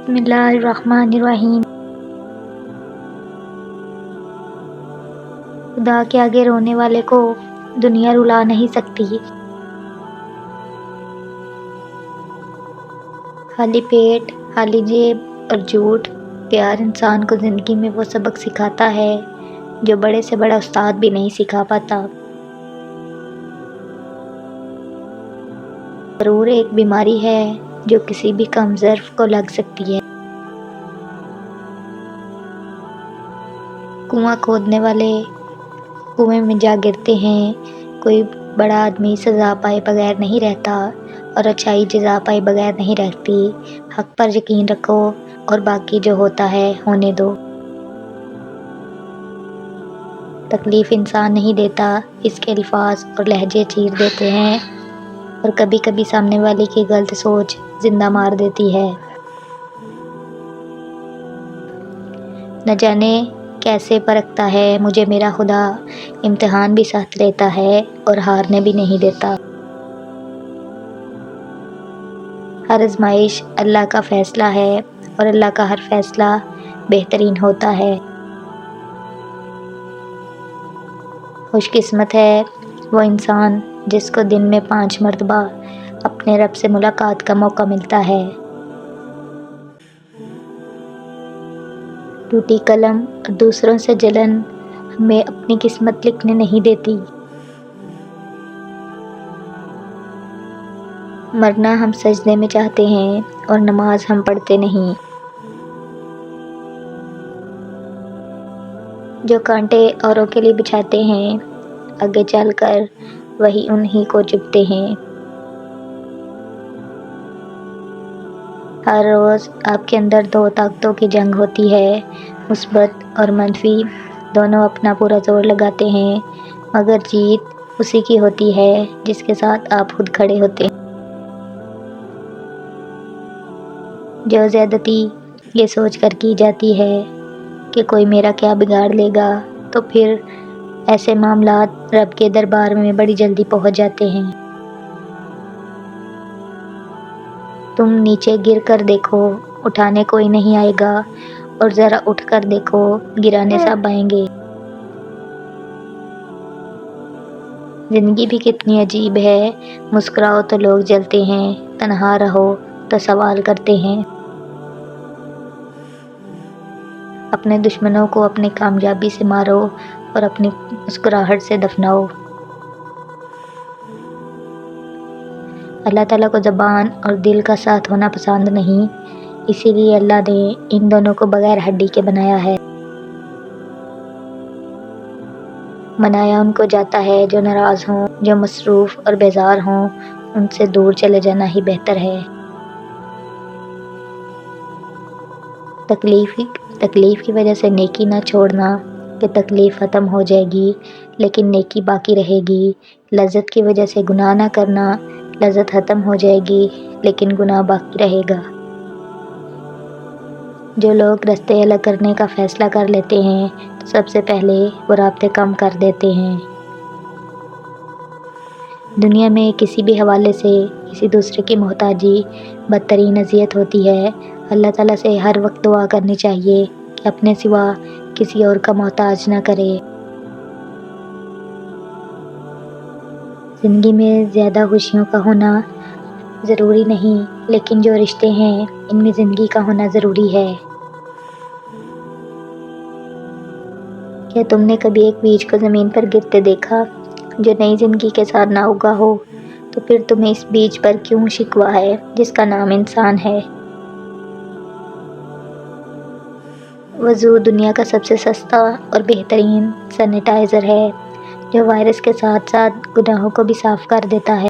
بسم اللہ الرحمن الرحیم۔ خدا کے آگے رونے والے کو دنیا رلا نہیں سکتی۔ خالی پیٹ، خالی جیب اور جھوٹ پیار انسان کو زندگی میں وہ سبق سکھاتا ہے جو بڑے سے بڑا استاد بھی نہیں سکھا پاتا۔ غرور ایک بیماری ہے جو کسی بھی کم ظرف کو لگ سکتی ہے۔ کنواں کھودنے والے کنویں میں جا گرتے ہیں۔ کوئی بڑا آدمی سزا پائے بغیر نہیں رہتا اور اچھائی جزا پائے بغیر نہیں رہتی۔ حق پر یقین رکھو اور باقی جو ہوتا ہے ہونے دو۔ تکلیف انسان نہیں دیتا، اس کے الفاظ اور لہجے چیر دیتے ہیں، اور کبھی کبھی سامنے والے کی غلط سوچ زندہ مار دیتی ہے۔ نہ جانے کیسے پرکھتا ہے مجھے میرا خدا، امتحان بھی ساتھ لیتا ہے اور ہارنے بھی نہیں دیتا۔ ہر آزمائش اللہ کا فیصلہ ہے اور اللہ کا ہر فیصلہ بہترین ہوتا ہے۔ خوش قسمت ہے وہ انسان جس کو دن میں 5 مرتبہ اپنے رب سے ملاقات کا موقع ملتا ہے۔ ٹوٹی قلم اور دوسروں سے جلن ہمیں اپنی قسمت لکھنے نہیں دیتی۔ مرنا ہم سجدے میں چاہتے ہیں اور نماز ہم پڑھتے نہیں۔ جو کانٹے اوروں کے لیے بچھاتے ہیں، آگے چل کر وہی انہی کو چبھتے ہیں۔ ہر روز آپ کے اندر 2 طاقتوں کی جنگ ہوتی ہے، مثبت اور منفی دونوں اپنا پورا زور لگاتے ہیں، مگر جیت اسی کی ہوتی ہے جس کے ساتھ آپ خود کھڑے ہوتے ہیں۔ جو زیادتی یہ سوچ کر کی جاتی ہے کہ کوئی میرا کیا بگاڑ لے گا، تو پھر ایسے معاملات رب کے دربار میں بڑی جلدی پہنچ جاتے ہیں۔ تم نیچے گر کر دیکھو، اٹھانے کوئی نہیں آئے گا، اور ذرا اٹھ کر دیکھو، گرانے سب آئیں گے۔ زندگی بھی کتنی عجیب ہے، مسکراؤ تو لوگ جلتے ہیں، تنہا رہو تو سوال کرتے ہیں۔ اپنے دشمنوں کو اپنی کامیابی سے مارو اور اپنی مسکراہٹ سے دفناؤ۔ اللہ تعالیٰ کو زبان اور دل کا ساتھ ہونا پسند نہیں، اسی لیے اللہ نے ان دونوں کو بغیر ہڈی کے بنایا ہے۔ منایا ان کو جاتا ہے جو ناراض ہوں، جو مصروف اور بیزار ہوں، ان سے دور چلے جانا ہی بہتر ہے۔ تکلیف کی وجہ سے نیکی نہ چھوڑنا کہ تکلیف ختم ہو جائے گی لیکن نیکی باقی رہے گی۔ لذت کی وجہ سے گناہ نہ کرنا، لذت ختم ہو جائے گی لیکن گناہ باقی رہے گا۔ جو لوگ راستے الگ کرنے کا فیصلہ کر لیتے ہیں تو سب سے پہلے وہ رابطے کم کر دیتے ہیں۔ دنیا میں کسی بھی حوالے سے کسی دوسرے کی محتاجی بدترین اذیت ہوتی ہے۔ اللہ تعالیٰ سے ہر وقت دعا کرنی چاہیے کہ اپنے سوا کسی اور کا محتاج نہ کرے۔ زندگی میں زیادہ خوشیوں کا ہونا ضروری نہیں، لیکن جو رشتے ہیں ان میں زندگی کا ہونا ضروری ہے۔ کیا تم نے کبھی ایک بیج کو زمین پر گرتے دیکھا جو نئی زندگی کے ساتھ نہ اگا ہو؟ تو پھر تمہیں اس بیج پر کیوں شکوہ ہے جس کا نام انسان ہے؟ وضو دنیا کا سب سے سستا اور بہترین سینیٹائزر ہے جو وائرس کے ساتھ ساتھ گناہوں کو بھی صاف کر دیتا ہے۔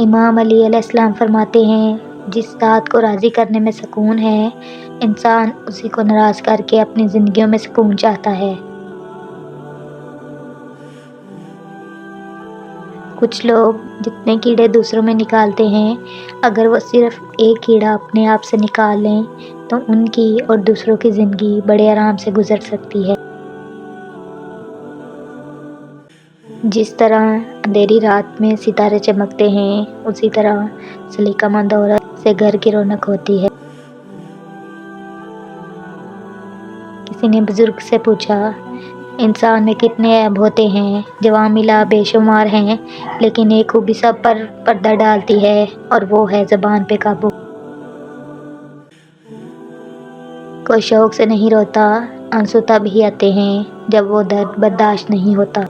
امام علی علیہ السلام فرماتے ہیں، جس ذات کو راضی کرنے میں سکون ہے، انسان اسی کو ناراض کر کے اپنی زندگیوں میں سکون چاہتا ہے۔ کچھ لوگ جتنے کیڑے دوسروں میں نکالتے ہیں، اگر وہ صرف ایک کیڑا اپنے آپ سے نکال لیں تو ان کی اور دوسروں کی زندگی بڑے آرام سے گزر سکتی ہے۔ جس طرح اندھیری رات میں ستارے چمکتے ہیں، اسی طرح سلیقہ مند عورت سے گھر کی رونق ہوتی ہے۔ کسی نے بزرگ سے پوچھا، انسان میں کتنے عیب ہوتے ہیں؟ جواب ملا، بے شمار ہیں، لیکن ایک خوبی سب پر پردہ ڈالتی ہے اور وہ ہے زبان پہ قابو۔ کوئی شوق سے نہیں روتا، آنسو تب ہی آتے ہیں جب وہ درد برداشت نہیں ہوتا۔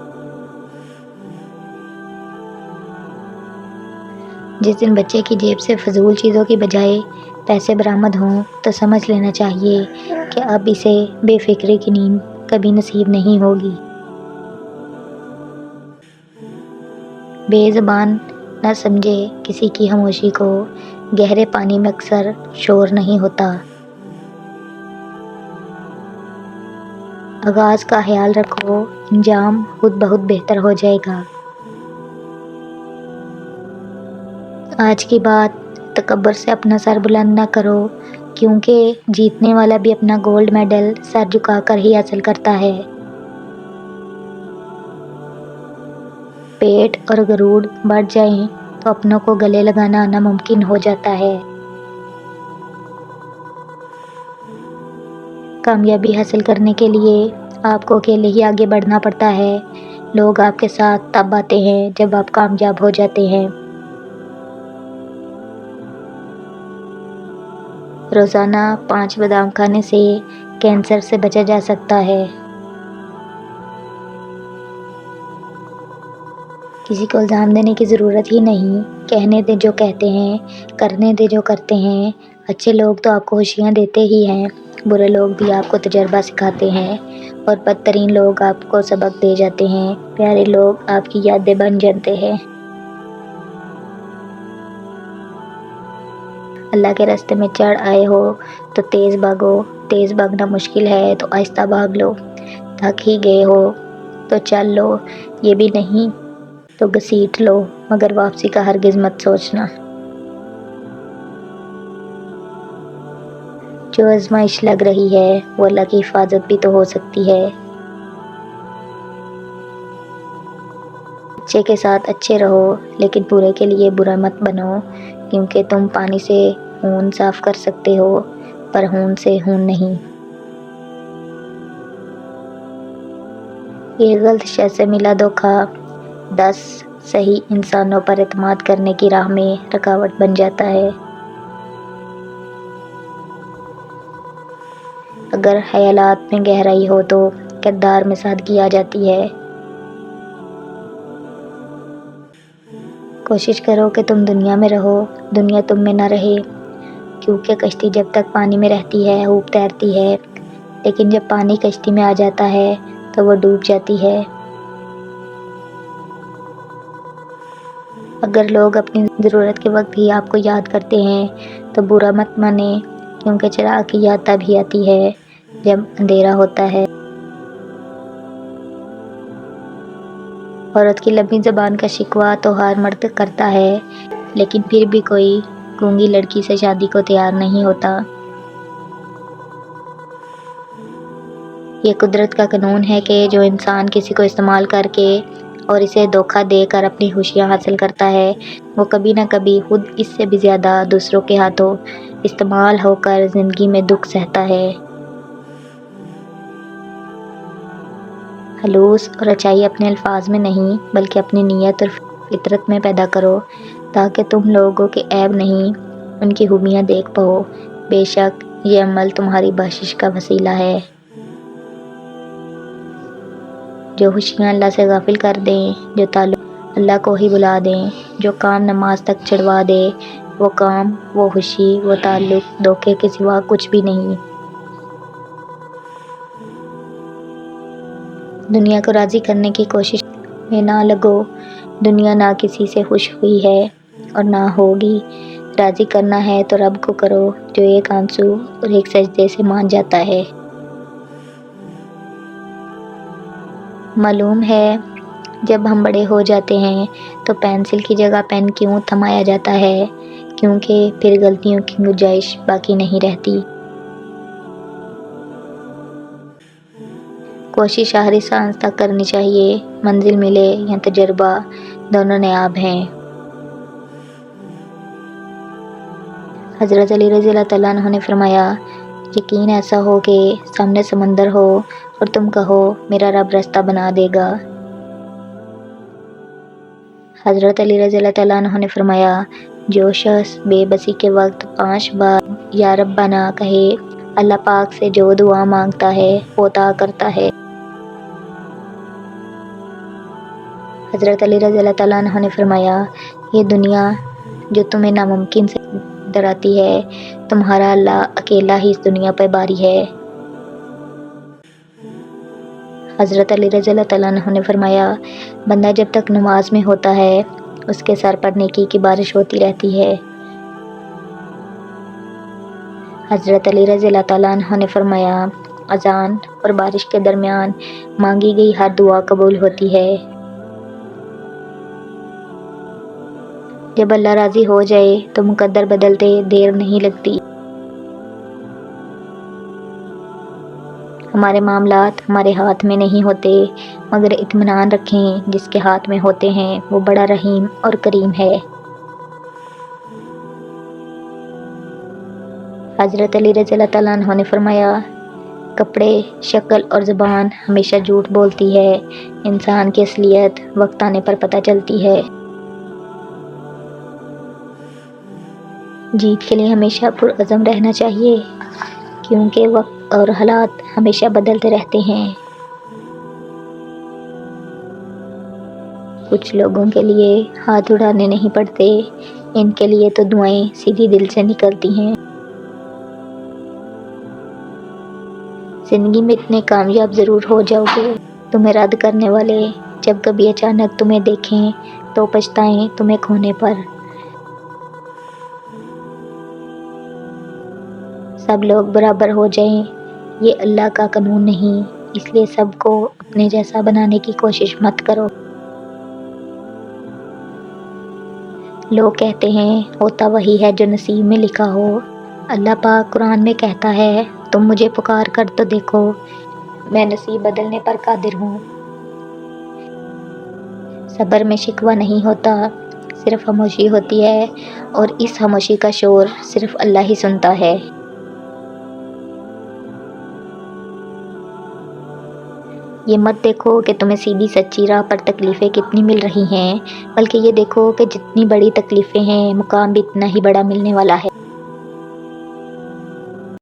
جس دن بچے کی جیب سے فضول چیزوں کی بجائے پیسے برآمد ہوں تو سمجھ لینا چاہیے کہ اب اسے بے فکری کی نیند کبھی نصیب نہیں ہوگی۔ بے زبان نہ سمجھے کسی کی خاموشی کو، گہرے پانی میں اکثر شور نہیں ہوتا۔ آغاز کا خیال رکھو، انجام خود بہت بہتر ہو جائے گا۔ آج کی بات، تکبر سے اپنا سر بلند نہ کرو، کیونکہ جیتنے والا بھی اپنا گولڈ میڈل سر جھکا کر ہی حاصل کرتا ہے۔ پیٹ اور غرور بڑھ جائیں تو اپنوں کو گلے لگانا ناممکن ہو جاتا ہے۔ کامیابی حاصل کرنے کے لیے آپ کو اکیلے ہی آگے بڑھنا پڑتا ہے۔ لوگ آپ کے ساتھ تب آتے ہیں جب آپ کامیاب ہو جاتے ہیں۔ روزانہ 5 بادام کھانے سے کینسر سے بچا جا سکتا ہے۔ کسی کو الزام دینے کی ضرورت ہی نہیں، کہنے دے جو کہتے ہیں، کرنے دے جو کرتے ہیں۔ اچھے لوگ تو آپ کو خوشیاں دیتے ہی ہیں، برے لوگ بھی آپ کو تجربہ سکھاتے ہیں، اور بدترین لوگ آپ کو سبق دے جاتے ہیں، پیارے لوگ آپ کی یادیں بن جاتے ہیں۔ اللہ کے راستے میں چڑھ آئے ہو تو تیز بھاگو، تیز بھاگنا مشکل ہے تو آہستہ بھاگ لو، تھک ہی گئے ہو تو چل لو، یہ بھی نہیں تو گھسیٹ لو، مگر واپسی کا ہرگز مت سوچنا۔ جو آزمائش لگ رہی ہے وہ اللہ کی حفاظت بھی تو ہو سکتی ہے۔ اچھے کے ساتھ اچھے رہو، لیکن برے کے لیے برا مت بنو، کیونکہ تم پانی سے خون صاف کر سکتے ہو پر خون سے خون نہیں۔ ایک غلط شخص سے ملا دھوکا 10 صحیح انسانوں پر اعتماد کرنے کی راہ میں رکاوٹ بن جاتا ہے۔ اگر خیالات میں گہرائی ہو تو کردار میں سادگی آ جاتی ہے۔ کوشش کرو کہ تم دنیا میں رہو، دنیا تم میں نہ رہے، کیونکہ کشتی جب تک پانی میں رہتی ہے خوب تیرتی ہے، لیکن جب پانی کشتی میں آ جاتا ہے تو وہ ڈوب جاتی ہے۔ اگر لوگ اپنی ضرورت کے وقت ہی آپ کو یاد کرتے ہیں تو برا مت مانیں، کیونکہ چراغ کی یاد تب ہی آتی ہے جب اندھیرا ہوتا ہے۔ عورت کی لمبی زبان کا شکوہ تو ہر مرد کرتا ہے، لیکن پھر بھی کوئی گونگی لڑکی سے شادی کو تیار نہیں ہوتا۔ یہ قدرت کا قانون ہے کہ جو انسان کسی کو استعمال کر کے اور اسے دھوکہ دے کر اپنی خوشیاں حاصل کرتا ہے، وہ کبھی نہ کبھی خود اس سے بھی زیادہ دوسروں کے ہاتھوں استعمال ہو کر زندگی میں دکھ سہتا ہے۔ خلوص اور اچھائی اپنے الفاظ میں نہیں بلکہ اپنی نیت اور فطرت میں پیدا کرو، تاکہ تم لوگوں کے عیب نہیں ان کی خوبیاں دیکھ پاؤ۔ بے شک یہ عمل تمہاری بخشش کا وسیلہ ہے۔ جو خوشیاں اللہ سے غافل کر دیں، جو تعلق اللہ کو ہی بلا دیں، جو کام نماز تک چڑھوا دے، وہ کام، وہ خوشی، وہ تعلق دھوکے کے سوا کچھ بھی نہیں۔ دنیا کو راضی کرنے کی کوشش میں نہ لگو، دنیا نہ کسی سے خوش ہوئی ہے اور نہ ہوگی۔ راضی کرنا ہے تو رب کو کرو جو ایک آنسو اور ایک سجدے سے مان جاتا ہے۔ معلوم ہے جب ہم بڑے ہو جاتے ہیں تو پینسل کی جگہ پین کیوں تھمایا جاتا ہے؟ کیونکہ پھر غلطیوں کی گنجائش باقی نہیں رہتی۔ کوشش آخری سانس تک کرنی چاہیے، منزل ملے یا تجربہ دونوں نایاب ہیں۔ حضرت علی رضی اللہ تعالیٰ عنہ نے فرمایا، یقین ایسا ہو کہ سامنے سمندر ہو اور تم کہو میرا رب راستہ بنا دے گا۔ حضرت علی رضی اللہ تعالیٰ عنہ نے فرمایا، جو شخص بے بسی کے وقت 5 بار یا ربنا کہے، اللہ پاک سے جو دعا مانگتا ہے وہ عطا کرتا ہے۔ حضرت علی رضی اللہ تعالیٰ عنہ نے فرمایا، یہ دنیا جو تمہیں ناممکن سے ڈراتی ہے، تمہارا اللہ اکیلا ہی اس دنیا پر باری ہے۔ حضرت علی رضی اللہ تعالیٰ عنہ نے فرمایا، بندہ جب تک نماز میں ہوتا ہے اس کے سر پر نیکی کی بارش ہوتی رہتی ہے۔ حضرت علی رضی اللہ تعالیٰ عنہ نے فرمایا، اذان اور بارش کے درمیان مانگی گئی ہر دعا قبول ہوتی ہے۔ جب اللہ راضی ہو جائے تو مقدر بدلتے دیر نہیں لگتی۔ ہمارے معاملات ہمارے ہاتھ میں نہیں ہوتے، مگر اطمینان رکھیں جس کے ہاتھ میں ہوتے ہیں وہ بڑا رحیم اور کریم ہے۔ حضرت علی رضی اللہ تعالیٰ عنہ نے فرمایا، کپڑے، شکل اور زبان ہمیشہ جھوٹ بولتی ہے، انسان کی اصلیت وقت آنے پر پتہ چلتی ہے۔ جیت کے لیے ہمیشہ پرعزم رہنا چاہیے، کیونکہ وقت اور حالات ہمیشہ بدلتے رہتے ہیں۔ کچھ لوگوں کے لیے ہاتھ اڑانے نہیں پڑتے، ان کے لیے تو دعائیں سیدھی دل سے نکلتی ہیں۔ زندگی میں اتنے کامیاب ضرور ہو جاؤ گے، تمہیں رد کرنے والے جب کبھی اچانک تمہیں دیکھیں تو پچھتائیں تمہیں کھونے پر۔ سب لوگ برابر ہو جائیں یہ اللہ کا قانون نہیں، اس لیے سب کو اپنے جیسا بنانے کی کوشش مت کرو۔ لوگ کہتے ہیں ہوتا وہی ہے جو نصیب میں لکھا ہو۔ اللہ پاک قرآن میں کہتا ہے، تم مجھے پکار کر تو دیکھو، میں نصیب بدلنے پر قادر ہوں۔ صبر میں شکوہ نہیں ہوتا، صرف خاموشی ہوتی ہے، اور اس خاموشی کا شور صرف اللہ ہی سنتا ہے۔ یہ مت دیکھو کہ تمہیں سیدھی سچی راہ پر تکلیفیں کتنی مل رہی ہیں، بلکہ یہ دیکھو کہ جتنی بڑی تکلیفیں ہیں مقام بھی اتنا ہی بڑا ملنے والا ہے۔